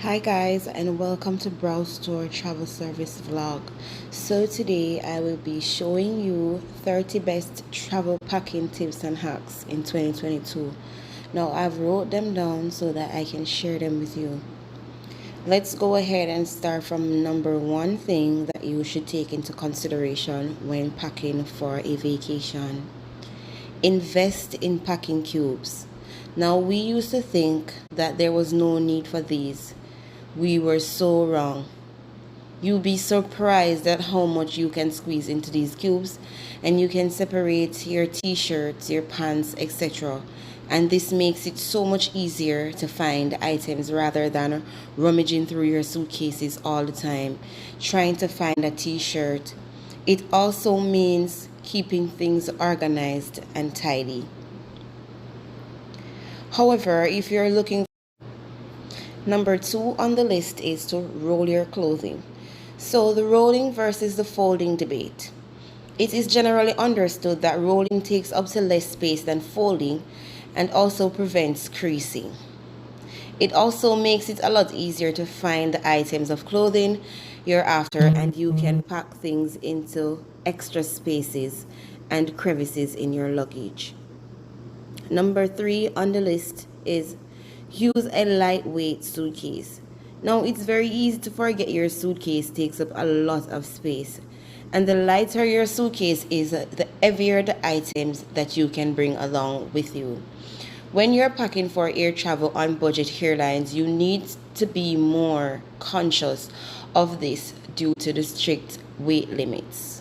Hi guys, and welcome to Browse Store Travel Service Vlog. So today I will be showing you 30 best travel packing tips and hacks in 2022. Now I've wrote them down so that I can share them with you. Let's go ahead and start from number one thing that you should take into consideration when packing for a vacation. Invest in packing cubes. Now we used to think that there was no need for these. We were so wrong. You'll be surprised at how much you can squeeze into these cubes, and you can separate your t-shirts, your pants, etc. And this makes it so much easier to find items rather than rummaging through your suitcases all the time, trying to find a t-shirt. It also means keeping things organized and tidy. However, if you're looking, number two on the list is to roll your clothing. So the rolling versus the folding debate. It is generally understood that rolling takes up to less space than folding and also prevents creasing. It also makes it a lot easier to find the items of clothing you're after, and you can pack things into extra spaces and crevices in your luggage. Number three on the list is use a lightweight suitcase. Now, it's very easy to forget your suitcase takes up a lot of space. And the lighter your suitcase is, the heavier the items that you can bring along with you. When you're packing for air travel on budget airlines, you need to be more conscious of this due to the strict weight limits.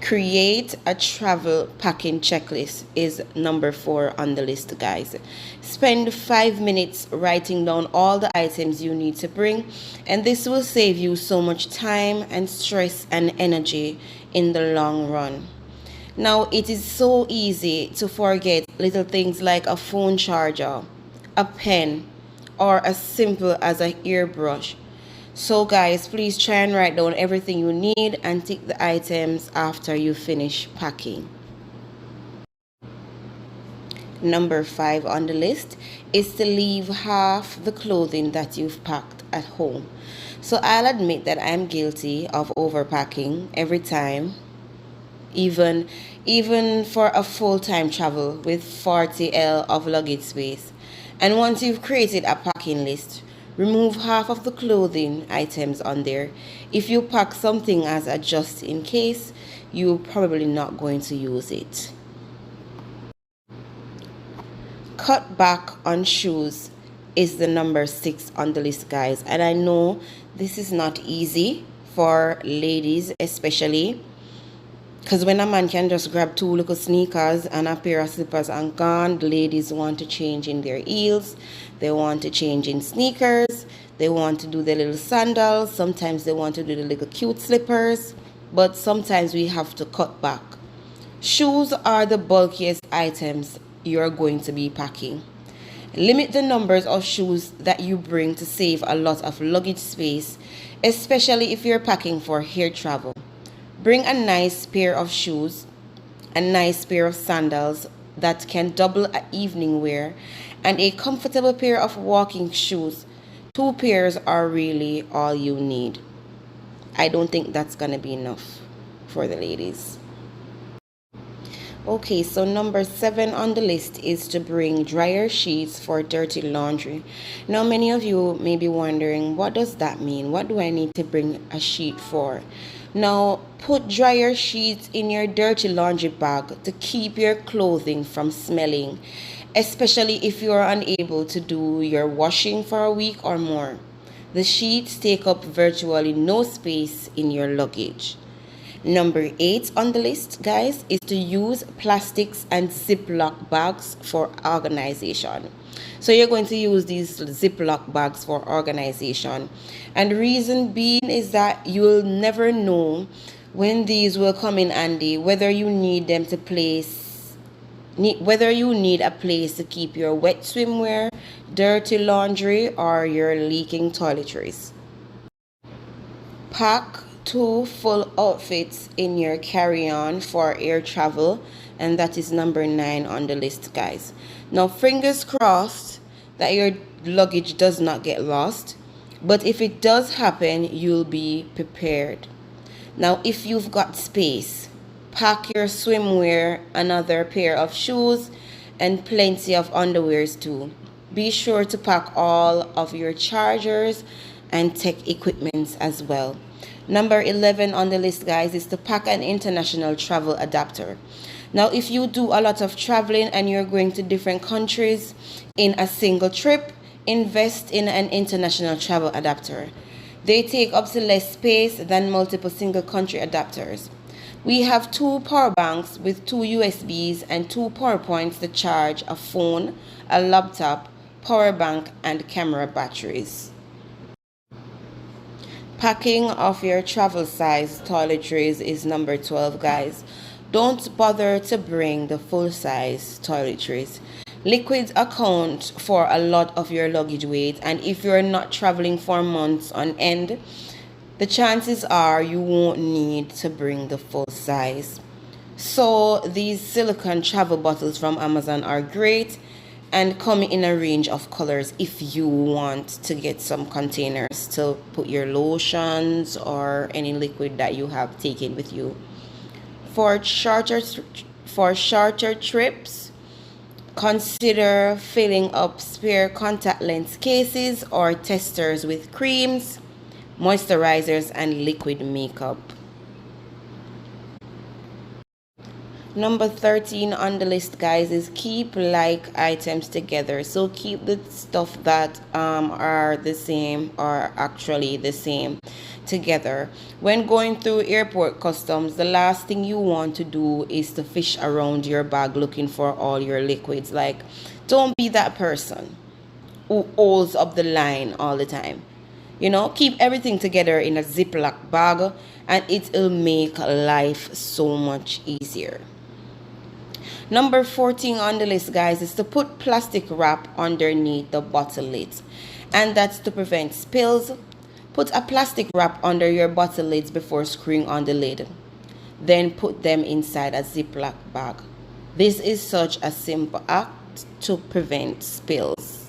Create a travel packing checklist is number four on the list, guys. Spend 5 minutes writing down all the items you need to bring, and this will save you so much time and stress and energy in the long run. Now, it is so easy to forget little things like a phone charger, a pen, or as simple as a hairbrush. So guys, please try and write down everything you need and tick the items after you finish packing. Number five on the list is to leave half the clothing that you've packed at home. So I'll admit that I'm guilty of overpacking every time, even for a full-time travel with 40L of luggage space. And once you've created a packing list, remove half of the clothing items on there. If you pack something as a just in case, you're probably not going to use it. Cut back on shoes is the number six on the list, guys. And I know this is not easy for ladies, especially because when a man can just grab two little sneakers and a pair of slippers and gone, the ladies want to change in their heels, they want to change in sneakers, they want to do their little sandals, sometimes they want to do the little cute slippers, but sometimes we have to cut back. Shoes are the bulkiest items you're going to be packing. Limit the numbers of shoes that you bring to save a lot of luggage space, especially if you're packing for air travel. Bring a nice pair of shoes, a nice pair of sandals that can double as evening wear, and a comfortable pair of walking shoes. Two pairs are really all you need. I don't think that's gonna be enough for the ladies. Okay, so number seven on the list is to bring dryer sheets for dirty laundry. Now, many of you may be wondering, what does that mean? What do I need to bring a sheet for? Now, put dryer sheets in your dirty laundry bag to keep your clothing from smelling, especially if you are unable to do your washing for a week or more. The sheets take up virtually no space in your luggage. Number eight on the list, guys, is to use plastics and Ziploc bags for organization. So you're going to use these Ziploc bags for organization. And the reason being is that you'll never know when these will come in handy, whether you need them to whether you need a place to keep your wet swimwear, dirty laundry, or your leaking toiletries. Pack two full outfits in your carry-on for air travel, and that is number nine on the list, guys. Now, fingers crossed that your luggage does not get lost. But if it does happen, you'll be prepared. Now, if you've got space, pack your swimwear, another pair of shoes, and plenty of underwears too. Be sure to pack all of your chargers and tech equipment as well. Number 11 on the list, guys, is to pack an international travel adapter. Now, if you do a lot of traveling and you're going to different countries in a single trip, invest in an international travel adapter. They take up to less space than multiple single country adapters. We have 2 power banks with 2 USBs and 2 power points to charge a phone, a laptop, power bank, and camera batteries. Packing of your travel size toiletries is number 12, guys. Don't bother to bring the full size toiletries. Liquids account for a lot of your luggage weight, and if you're not traveling for months on end, the chances are you won't need to bring the full size. So these silicone travel bottles from Amazon are great and come in a range of colors if you want to get some containers to put your lotions or any liquid that you have taken with you. For shorter trips, consider filling up spare contact lens cases or testers with creams, moisturizers, and liquid makeup. Number 13 on the list, guys, is keep like items together. So keep the stuff that are the same or actually the same together. When going through airport customs, the last thing you want to do is to fish around your bag looking for all your liquids. Like, don't be that person who holds up the line all the time. Keep everything together in a Ziploc bag and it will make life so much easier. Number 14 on the list, guys, is to put plastic wrap underneath the bottle lids, and that's to prevent spills. Put a plastic wrap under your bottle lids before screwing on the lid. Then put them inside a Ziploc bag. This is such a simple act to prevent spills.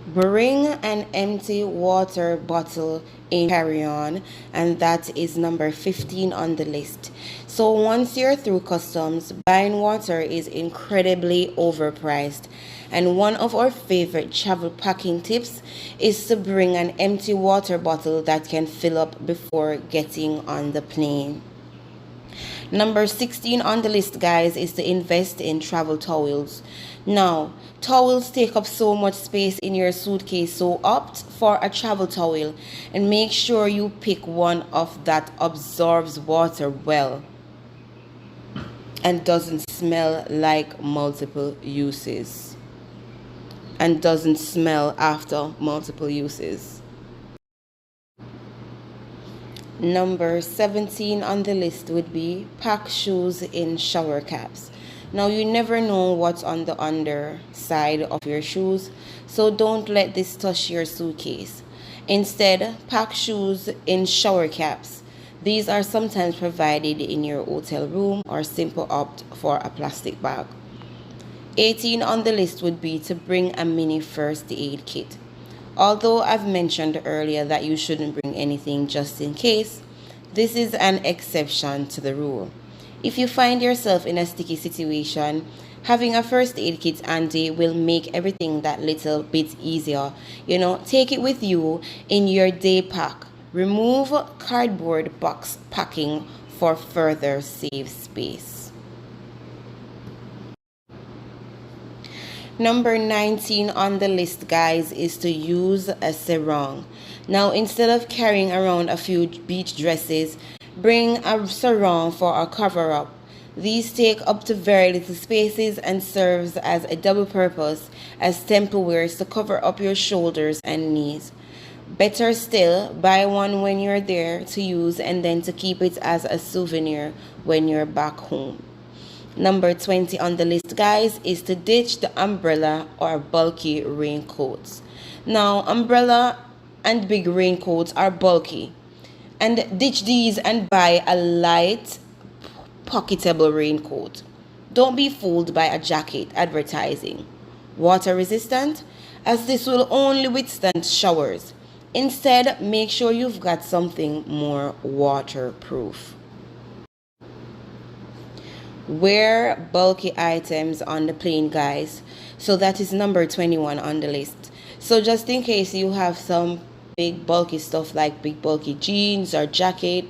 Bring an empty water bottle in carry-on, and that is number 15 on the list. So once you're through customs, buying water is incredibly overpriced. And one of our favorite travel packing tips is to bring an empty water bottle that can fill up before getting on the plane. Number 16 on the list, guys, is to invest in travel towels. Now, towels take up so much space in your suitcase, so opt for a travel towel and make sure you pick one of that absorbs water well and doesn't smell like multiple uses and doesn't smell after multiple uses. Number 17 on the list would be pack shoes in shower caps. Now, you never know what's on the underside of your shoes, so don't let this touch your suitcase. Instead, pack shoes in shower caps. These are sometimes provided in your hotel room or simple opt for a plastic bag. 18 on the list would be to bring a mini first aid kit. Although I've mentioned earlier that you shouldn't bring anything just in case, this is an exception to the rule. If you find yourself in a sticky situation, having a first aid kit handy will make everything that little bit easier. Take it with you in your day pack. Remove cardboard box packing for further save space. Number 19 on the list, guys, is to use a sarong. Now, instead of carrying around a few beach dresses, bring a sarong for a cover-up. These take up to very little spaces and serves as a double purpose as temple wears to cover up your shoulders and knees. Better still, buy one when you're there to use and then to keep it as a souvenir when you're back home. Number 20 on the list, guys, is to ditch the umbrella or bulky raincoats. Now, umbrella and big raincoats are bulky, and ditch these and buy a light, pocketable raincoat. Don't be fooled by a jacket advertising. water resistant, as this will only withstand showers. Instead, make sure you've got something more waterproof. Wear bulky items on the plane, guys. So that is number 21 on the list. So just in case you have some big bulky stuff like big bulky jeans or jacket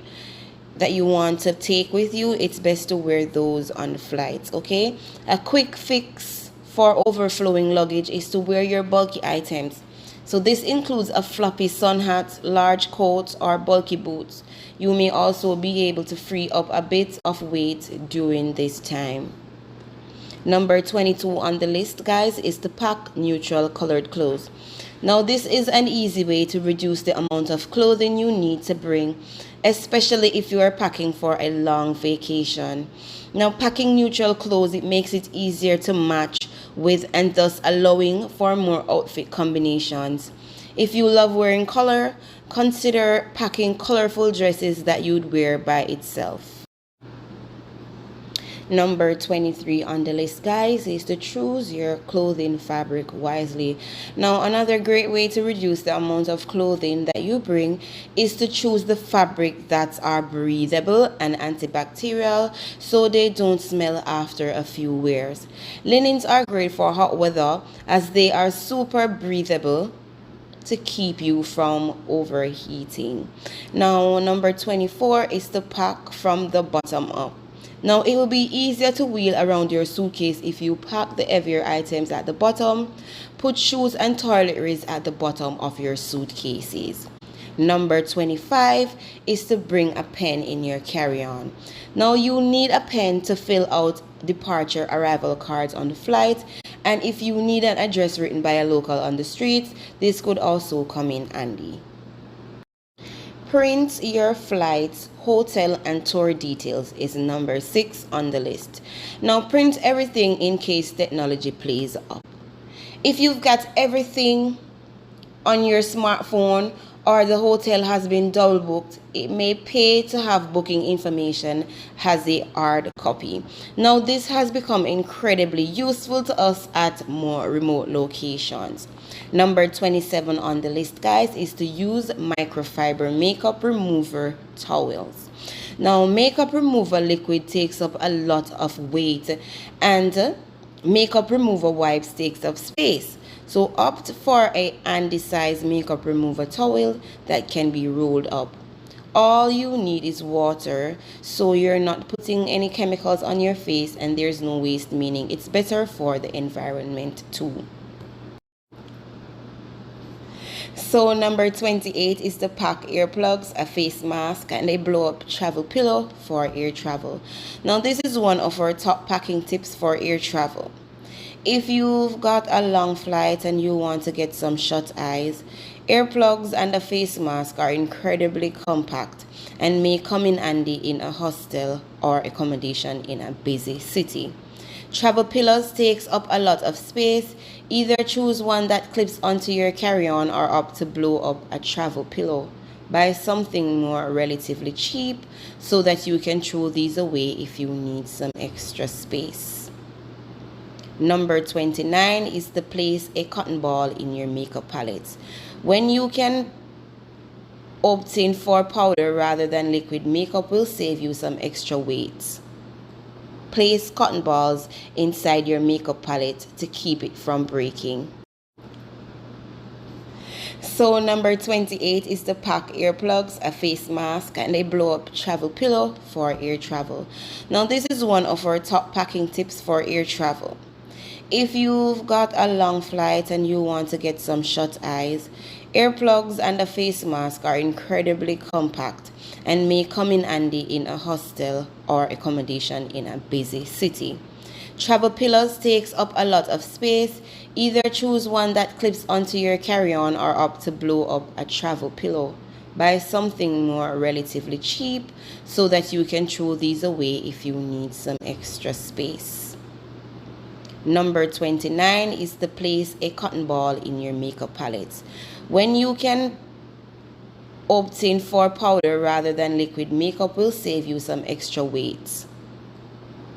that you want to take with you, it's best to wear those on the flights, okay? A quick fix for overflowing luggage is to wear your bulky items. So this includes a floppy sun hat, large coats, or bulky boots. You may also be able to free up a bit of weight during this time. Number 22 on the list, guys, is to pack neutral colored clothes. Now, this is an easy way to reduce the amount of clothing you need to bring, especially if you are packing for a long vacation. Now, packing neutral clothes, it makes it easier to match with and thus allowing for more outfit combinations. If you love wearing color, consider packing colorful dresses that you'd wear by itself. Number 23 on the list, guys, is to choose your clothing fabric wisely. Now, another great way to reduce the amount of clothing that you bring is to choose the fabric that are breathable and antibacterial so they don't smell after a few wears. Linens are great for hot weather as they are super breathable to keep you from overheating. Now, number 24 is to pack from the bottom up. Now, it will be easier to wheel around your suitcase if you pack the heavier items at the bottom. Put shoes and toiletries at the bottom of your suitcases. Number 25 is to bring a pen in your carry-on. Now, you need a pen to fill out departure arrival cards on the flight, and if you need an address written by a local on the streets, this could also come in handy. Print your flights, hotel, and tour details is number 6 on the list. Now, print everything in case technology plays up. If you've got everything on your smartphone or the hotel has been double booked, it may pay to have booking information as a hard copy. Now, this has become incredibly useful to us at more remote locations. Number 27 on the list, guys, is to use microfiber makeup remover towels. Now, makeup remover liquid takes up a lot of weight and makeup remover wipes takes up space. So opt for a handy-sized makeup remover towel that can be rolled up. All you need is water, so you're not putting any chemicals on your face and there's no waste, meaning it's better for the environment too. So number 28 is to pack earplugs, a face mask, and a blow-up travel pillow for air travel. Now, this is one of our top packing tips for air travel. If you've got a long flight and you want to get some shut eyes, earplugs and a face mask are incredibly compact and may come in handy in a hostel or accommodation in a busy city. Travel pillows takes up a lot of space. Either choose one that clips onto your carry-on or opt to blow up a travel pillow. Buy something more relatively cheap so that you can throw these away if you need some extra space. Number 29 is to place a cotton ball in your makeup palette. When you can opt in for powder rather than liquid, makeup will save you some extra weight. Place cotton balls inside your makeup palette to keep it from breaking. So number 28 is to pack earplugs, a face mask, and a blow-up travel pillow for air travel. Now, this is one of our top packing tips for air travel. If you've got a long flight and you want to get some shut eyes, earplugs and a face mask are incredibly compact and may come in handy in a hostel or accommodation in a busy city. Travel pillows takes up a lot of space. Either choose one that clips onto your carry-on or opt to blow up a travel pillow. Buy something more relatively cheap so that you can throw these away if you need some extra space. Number 29 is to place a cotton ball in your makeup palette. When you can opt in for powder rather than liquid, makeup will save you some extra weight.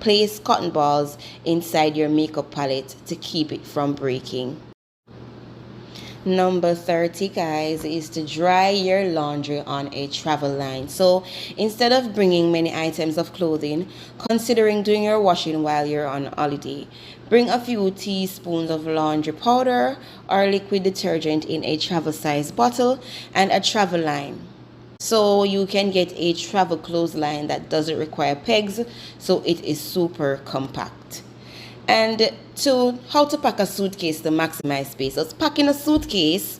place cotton balls inside your makeup palette to keep it from breaking. Number 30, guys, is to dry your laundry on a travel line. So instead of bringing many items of clothing, considering doing your washing while you're on holiday. Bring a few teaspoons of laundry powder or liquid detergent in a travel size bottle and a travel line. So you can get a travel clothesline that doesn't require pegs, so it is super compact. And how to pack a suitcase to maximize space. So packing a suitcase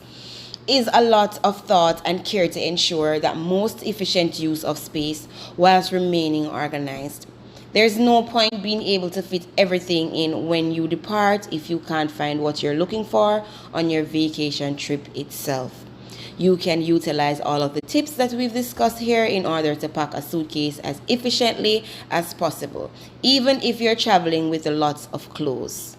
is a lot of thought and care to ensure that most efficient use of space whilst remaining organized. There's no point being able to fit everything in when you depart if you can't find what you're looking for on your vacation trip itself. You can utilize all of the tips that we've discussed here in order to pack a suitcase as efficiently as possible, even if you're traveling with lots of clothes.